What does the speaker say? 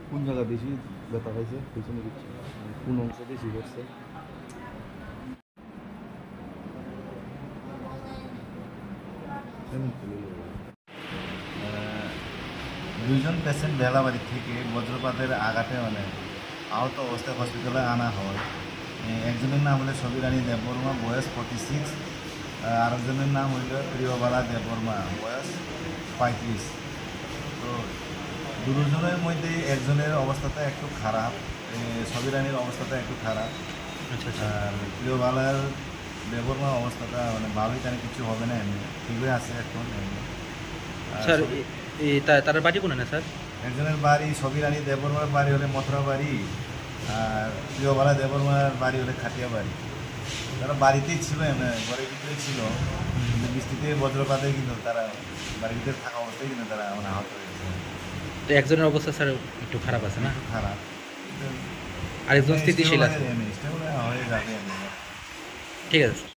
কোন জায়গা বেশি ব্যথা পাইছে পিছনে দিচ্ছে কোন অংশ বেশি করছে? দুইজন পেশেন্ট বেলাবাড়ি থেকে বজ্রপাতের আঘাতে আহত অবস্থায় হসপিটালে আনা হয়। একজনের নাম হলো সবিরানী দেববর্মা, বয়স 46। আরেকজনের নাম হইল প্রিয়বালা দেববর্মা, বয়স 35। তো দুজনের মধ্যে একজনের অবস্থাটা একটু খারাপ, সবিরানীর অবস্থাটা একটু খারাপ। আচ্ছা আচ্ছা। আর প্রিয়বালার দেববর্মার অবস্থাটা ভালোই, তার কিছু হবে না, এমনি ঠিক হয়ে আছে এখন এমনি। স্যার তার বাড়ি কোনে না স্যার? একজনের বাড়ি সবিরানী দেববর্মার বাড়ি হলে মথুরা বাড়ি, আর প্রিয়বালা দেববর্মার বাড়ি হলে খাটিয়া বাড়ি। তারা বাড়িতেই ছিল, ঘরের ভিতরেই ছিল, কিন্তু বৃষ্টিতে বজ্রপাতে কিন্তু তারা বাড়ির ভিতরে থাকা অবস্থায় কিন্তু তারা আহত হয়েছে। তো একজনের অবস্থা স্যার একটু খারাপ আছে না? খারাপ, আরেকজন স্থিতিশীল আছে। স্টেবল হয়ে যাবে। ঠিক আছে স্যার।